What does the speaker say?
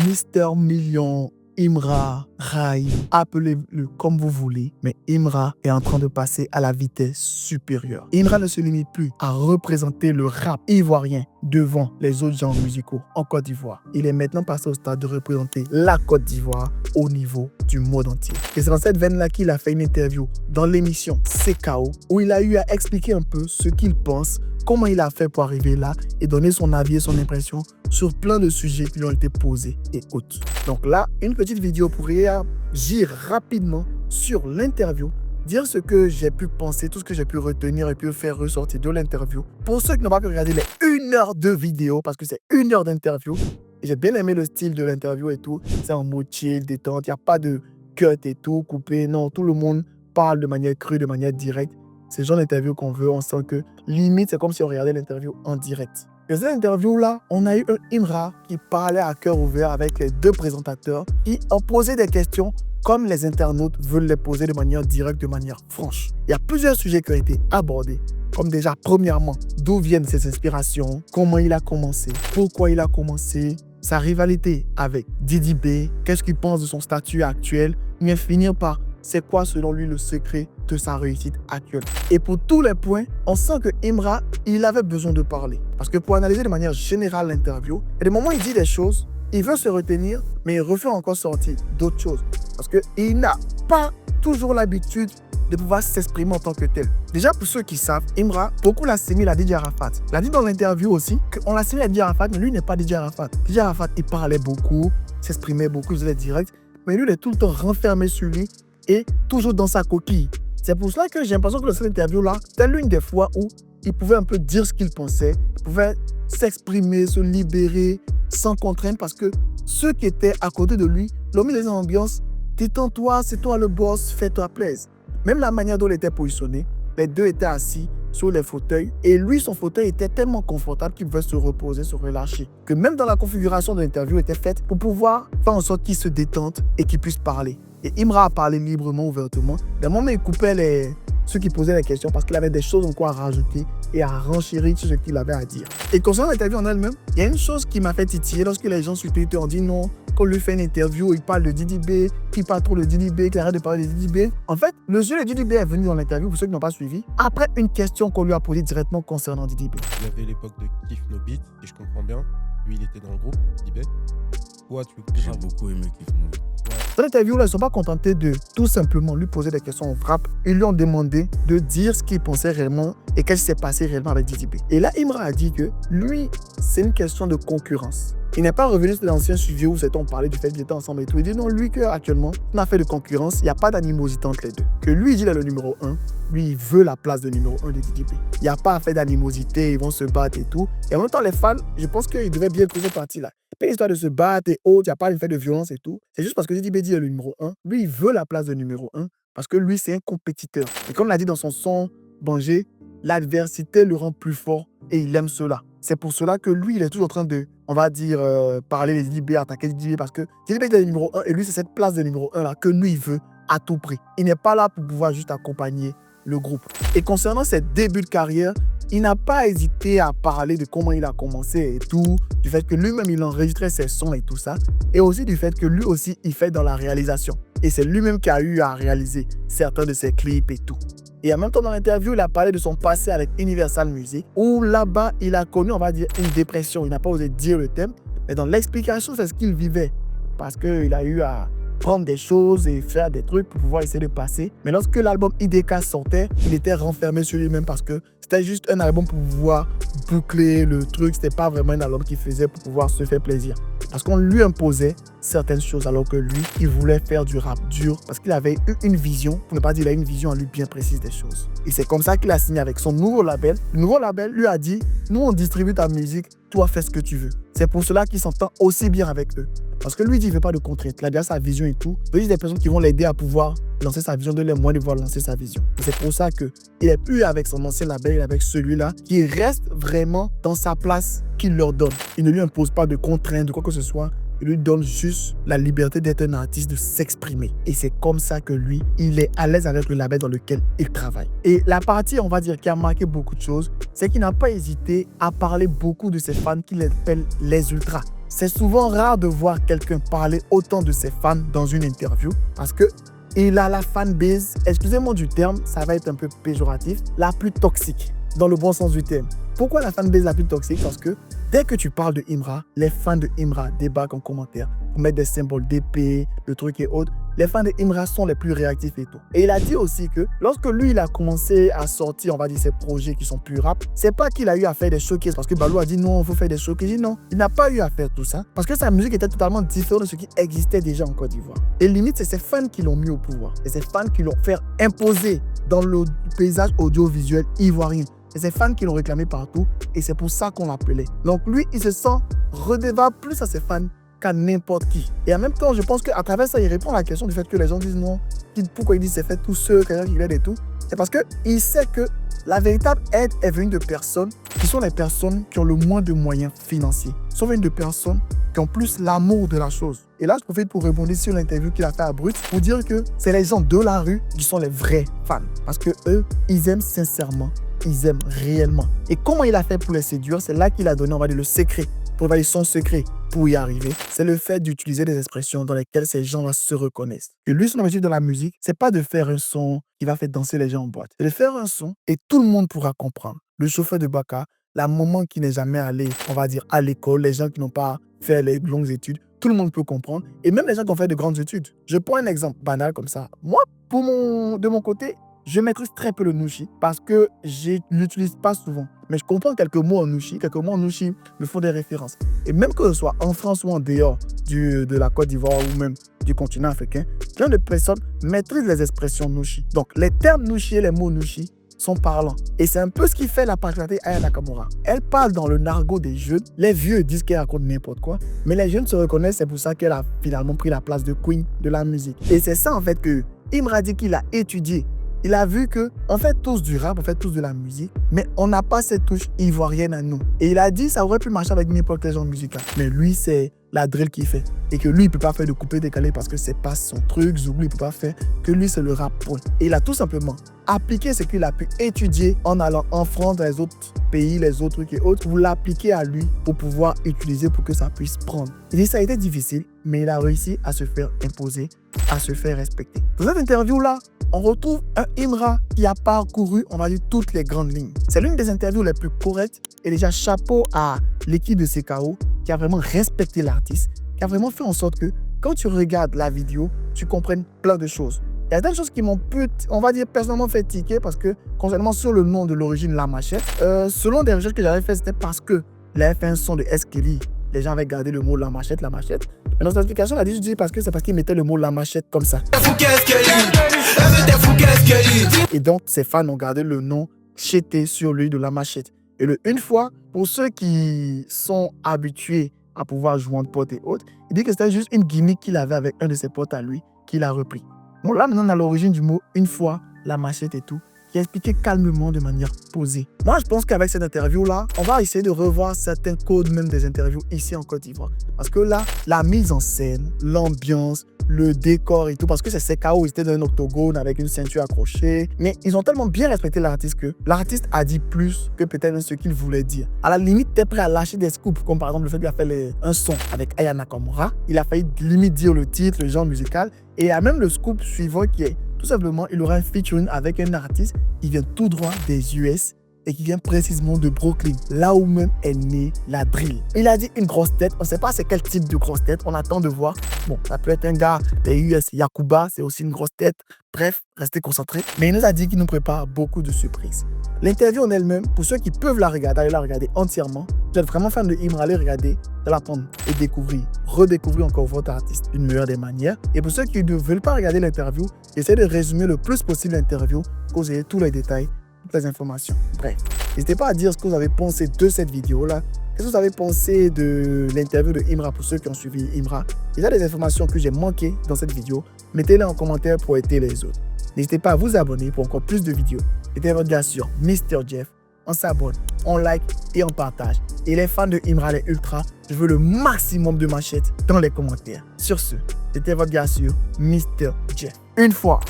Mister Million, Imra, Rai, appelez-le comme vous voulez, mais Imra est en train de passer à la vitesse supérieure. Imra ne se limite plus à représenter le rap ivoirien devant les autres genres musicaux en Côte d'Ivoire. Il est maintenant passé au stade de représenter la Côte d'Ivoire au niveau du monde entier. Et c'est dans cette veine-là qu'il a fait une interview dans l'émission CKO où il a eu à expliquer un peu ce qu'il pense, comment il a fait pour arriver là et donner son avis et son impression sur plein de sujets qui lui ont été posés et autres. Donc là, une petite vidéo pour réagir rapidement sur l'interview, dire ce que j'ai pu penser, tout ce que j'ai pu retenir et puis faire ressortir de l'interview. Pour ceux qui n'ont pas pu regarder les 1 heure de vidéo, parce que c'est 1 heure d'interview, et j'ai bien aimé le style de l'interview et tout, c'est en mode chill, détente, il n'y a pas de cut et tout, coupé, non, tout le monde parle de manière crue, de manière directe. C'est le genre d'interview qu'on veut, on sent que limite c'est comme si on regardait l'interview en direct. Dans cette interview-là, on a eu un Imra qui parlait à cœur ouvert avec les 2 présentateurs qui ont posé des questions comme les internautes veulent les poser de manière directe, de manière franche. Il y a plusieurs sujets qui ont été abordés, comme déjà, premièrement, d'où viennent ses inspirations, comment il a commencé, pourquoi il a commencé, sa rivalité avec Didi B, qu'est-ce qu'il pense de son statut actuel, mais finir par c'est quoi selon lui le secret de sa réussite actuelle. Et pour tous les points, on sent que Imra, il avait besoin de parler. Parce que pour analyser de manière générale l'interview, il y a des moments où il dit des choses, il veut se retenir, mais il refait encore sortir d'autres choses. Parce qu'il n'a pas toujours l'habitude de pouvoir s'exprimer en tant que tel. Déjà, pour ceux qui savent, Imra, beaucoup l'assimile à DJ Arafat. Il a dit dans l'interview aussi qu'on l'assimile à DJ Arafat, mais lui n'est pas DJ Arafat. DJ Arafat, il parlait beaucoup, s'exprimait beaucoup, il faisait direct, mais lui, il est tout le temps renfermé sur lui et toujours dans sa coquille. C'est pour cela que j'ai l'impression que dans cette interview-là, c'était l'une des fois où il pouvait un peu dire ce qu'il pensait, il pouvait s'exprimer, se libérer sans contrainte parce que ceux qui étaient à côté de lui l'ont mis dans une ambiance « détends-toi, c'est toi le boss, fais-toi plaisir ». Même la manière dont il était positionné, les 2 étaient assis sur les fauteuils et lui, son fauteuil était tellement confortable qu'il pouvait se reposer, se relâcher. Que même dans la configuration de l'interview était faite pour pouvoir faire en sorte qu'il se détende et qu'il puisse parler. Et Imra a parlé librement, ouvertement. D'un moment, il coupait ceux qui posaient les questions parce qu'il avait des choses encore à rajouter et à renchérir sur ce qu'il avait à dire. Et concernant l'interview en elle-même, il y a une chose qui m'a fait titiller lorsque les gens sur Twitter ont dit non, qu'on lui fait une interview, il parle de Didi B, qu'il parle trop de Didi B, qu'il arrête de parler de Didi B. En fait, le jeu de Didi B est venu dans l'interview, pour ceux qui n'ont pas suivi, après une question qu'on lui a posée directement concernant Didi B. Il y avait l'époque de Kiff No Beat, si je comprends bien. Lui, il était dans le groupe, Didi B. Toi, J'ai beaucoup aimé Kiff No Beat. Dans l'interview, là, ils ne sont pas contentés de tout simplement lui poser des questions au rap. Ils lui ont demandé de dire ce qu'il pensait réellement et qu'est-ce qui s'est passé réellement avec Didi B. Et là, Imra a dit que lui, c'est une question de concurrence. Il n'est pas revenu sur l'ancien sujet où on parlait du fait qu'ils étaient ensemble et tout. Il dit non, lui, qu'actuellement, on a fait de concurrence, il n'y a pas d'animosité entre les deux. Que lui, il dit qu'il est le numéro 1, lui, il veut la place de numéro 1 de Didi B. Il n'y a pas fait d'animosité, ils vont se battre et tout. Et en même temps, les fans, je pense qu'ils devaient bien trouver cette partie-là. Pas l'histoire de se battre et autres, il n'y a pas d'effet de violence et tout. C'est juste parce que Didi B dit est le numéro 1. Lui, il veut la place de numéro 1 parce que lui, c'est un compétiteur. Et comme l'a dit dans son son Banger, l'adversité le rend plus fort et il aime cela. C'est pour cela que lui, il est toujours en train de, on va dire, parler de Didi B, attaquer Didi B parce que Didi B est le numéro 1 et lui, c'est cette place de numéro 1 là que lui, il veut à tout prix. Il n'est pas là pour pouvoir juste accompagner le groupe. Et concernant ses débuts de carrière, il n'a pas hésité à parler de comment il a commencé et tout, du fait que lui-même, il enregistrait ses sons et tout ça, et aussi du fait que lui aussi, il fait dans la réalisation. Et c'est lui-même qui a eu à réaliser certains de ses clips et tout. Et en même temps, dans l'interview, il a parlé de son passé avec Universal Music, où là-bas, il a connu, on va dire, une dépression. Il n'a pas osé dire le thème, mais dans l'explication, c'est ce qu'il vivait. Parce qu'il a eu à prendre des choses et faire des trucs pour pouvoir essayer de passer. Mais lorsque l'album IDK sortait, il était renfermé sur lui-même parce que c'était juste un album pour pouvoir boucler le truc. C'était pas vraiment un album qu'il faisait pour pouvoir se faire plaisir. Parce qu'on lui imposait certaines choses alors que lui, il voulait faire du rap dur parce qu'il avait eu une vision, pour ne pas dire il a une vision à lui bien précise des choses. Et c'est comme ça qu'il a signé avec son nouveau label. Le nouveau label lui a dit, nous on distribue ta musique, toi fais ce que tu veux. C'est pour cela qu'il s'entend aussi bien avec eux. Parce que lui, il ne veut pas de contraintes. Il a déjà sa vision et tout. Il y a des personnes qui vont l'aider à pouvoir lancer sa vision, de les moins de voir lancer sa vision. Et c'est pour ça qu'il n'est plus avec son ancien label, il est avec celui-là, qui reste vraiment dans sa place qu'il leur donne. Il ne lui impose pas de contraintes, de quoi que ce soit. Il lui donne juste la liberté d'être un artiste, de s'exprimer. Et c'est comme ça que lui, il est à l'aise avec le label dans lequel il travaille. Et la partie, on va dire, qui a marqué beaucoup de choses, c'est qu'il n'a pas hésité à parler beaucoup de ses fans qu'il appelle les ultras. c'est souvent rare de voir quelqu'un parler autant de ses fans dans une interview parce que il a la fanbase, excusez-moi du terme, ça va être un peu péjoratif, la plus toxique, dans le bon sens du terme. Pourquoi la fanbase la plus toxique? Parce que dès que tu parles de Imra, les fans de Imra débarquent en commentaire pour mettre des symboles d'épée, de trucs et autres. Les fans de Imra sont les plus réactifs et tout. Et il a dit aussi que lorsque lui, il a commencé à sortir, on va dire, ses projets qui sont plus rap, c'est pas qu'il a eu à faire des showcases parce que Balou a dit non, il faut faire des showcases. Il dit non, il n'a pas eu à faire tout ça parce que sa musique était totalement différente de ce qui existait déjà en Côte d'Ivoire. Et limite, c'est ses fans qui l'ont mis au pouvoir. C'est ses fans qui l'ont fait imposer dans le paysage audiovisuel ivoirien. Et ses fans qui l'ont réclamé partout et c'est pour ça qu'on l'appelait. Donc lui, il se sent redevable plus à ses fans qu'à n'importe qui. Et en même temps, je pense qu'à travers ça, il répond à la question du fait que les gens disent non, pourquoi il dit c'est fait tout seul, quelqu'un qui l'aide et tout. C'est parce qu'il sait que la véritable aide est venue de personnes qui sont les personnes qui ont le moins de moyens financiers. Sont venues de personnes qui ont plus l'amour de la chose. Et là, je profite pour rebondir sur l'interview qu'il a fait à Brut pour dire que c'est les gens de la rue qui sont les vrais fans. Parce que eux, ils aiment sincèrement, ils aiment réellement. Et comment il a fait pour les séduire? C'est là qu'il a donné, on va dire, le secret. Pour dire son secret pour y arriver, c'est le fait d'utiliser des expressions dans lesquelles ces gens-là se reconnaissent. Et lui, son objectif dans la musique, c'est pas de faire un son qui va faire danser les gens en boîte. C'est de faire un son et tout le monde pourra comprendre. Le chauffeur de Baka, la maman qui n'est jamais allée, on va dire, à l'école, les gens qui n'ont pas fait les longues études, tout le monde peut comprendre. Et même les gens qui ont fait de grandes études. Je prends un exemple banal comme ça. Moi, de mon côté, je maîtrise très peu le Nushi parce que je ne l'utilise pas souvent. Mais je comprends quelques mots en Nushi. Quelques mots en Nushi me font des références. Et même que ce soit en France ou en dehors de la Côte d'Ivoire ou même du continent africain, plein de personnes maîtrisent les expressions Nushi. Donc, les termes Nushi et les mots Nushi sont parlants. Et c'est un peu ce qui fait la particularité d'Aya Nakamura. Elle parle dans le nargot des jeunes. Les vieux disent qu'elle raconte n'importe quoi. Mais les jeunes se reconnaissent. C'est pour ça qu'elle a finalement pris la place de Queen de la musique. Et c'est ça en fait que Imra dit qu'il a étudié. Il a vu que on fait tous du rap, on fait tous de la musique, mais on n'a pas cette touche ivoirienne à nous. Et il a dit ça aurait pu marcher avec n'importe quel genre musical. Mais lui, c'est la drill qu'il fait. Et que lui, il ne peut pas faire de coupé décalé parce que c'est pas son truc. Zougou, il ne peut pas faire. Que lui, c'est le rap point. Et il a tout simplement appliqué ce qu'il a pu étudier en allant en France, dans les autres pays, les autres trucs et autres, pour l'appliquer à lui, pour pouvoir utiliser pour que ça puisse prendre. Il dit ça a été difficile, mais il a réussi à se faire imposer, à se faire respecter. Dans cette interview-là, on retrouve un Imra qui a parcouru, on va dire, toutes les grandes lignes. C'est l'une des interviews les plus correctes. Et déjà, chapeau à l'équipe de CKO qui a vraiment respecté l'artiste, qui a vraiment fait en sorte que quand tu regardes la vidéo, tu comprennes plein de choses. Il y a des choses qui m'ont on va dire, personnellement fait tiquer parce que, concernant sur le nom de l'origine, La Machette, selon des recherches que j'avais faites, c'était parce que il avait fait un son de S. Kelly. Les gens avaient gardé le mot La Machette, La Machette. Mais dans cette explication, elle a dit parce que c'est parce qu'il mettait le mot La Machette comme ça. Et donc, ses fans ont gardé le nom Chété sur lui de La Machette. Et une fois, pour ceux qui sont habitués à pouvoir jouer en potes et autres, il dit que c'était juste une gimmick qu'il avait avec un de ses potes à lui, qu'il a repris. Bon, là, maintenant, on a l'origine du mot une fois, La Machette et tout, qui a expliqué calmement, de manière posée. Moi, je pense qu'avec cette interview-là, on va essayer de revoir certains codes même des interviews ici en Côte d'Ivoire. Parce que là, la mise en scène, l'ambiance, le décor et tout, parce que c'est CKO, ils étaient dans un octogone avec une ceinture accrochée. Mais ils ont tellement bien respecté l'artiste que l'artiste a dit plus que peut-être ce qu'il voulait dire. À la limite, t'es prêt à lâcher des scoops, comme par exemple le fait qu'il a fait un son avec Aya Nakamura. Il a failli limite dire le titre, le genre musical. Et il y a même le scoop suivant qui est tout simplement, il aura un featuring avec un artiste qui vient tout droit des US et qui vient précisément de Brooklyn, là où même est née la drill. Il a dit une grosse tête, on ne sait pas c'est quel type de grosse tête, on attend de voir. Bon, ça peut être un gars des US, Yakuba, c'est aussi une grosse tête. Bref, restez concentrés. Mais il nous a dit qu'il nous prépare beaucoup de surprises. L'interview en elle-même, pour ceux qui peuvent la regarder, allez la regarder entièrement. Vous êtes vraiment fan de Imra, allez regarder, de la prendre et découvrir, redécouvrir encore votre artiste d'une meilleure des manières. Et pour ceux qui ne veulent pas regarder l'interview, essayez de résumer le plus possible l'interview, que vous ayez tous les détails, toutes les informations. Bref, n'hésitez pas à dire ce que vous avez pensé de cette vidéo-là. Qu'est-ce que vous avez pensé de l'interview de Imra pour ceux qui ont suivi Imra? Il y a des informations que j'ai manquées dans cette vidéo. Mettez-les en commentaire pour aider les autres. N'hésitez pas à vous abonner pour encore plus de vidéos. C'était votre gars sur Mr. Jeff. On s'abonne, on like et on partage. Et les fans de Imra, les ultras, je veux le maximum de machettes dans les commentaires. Sur ce, c'était votre gars sur Mr. Jeff. Une fois.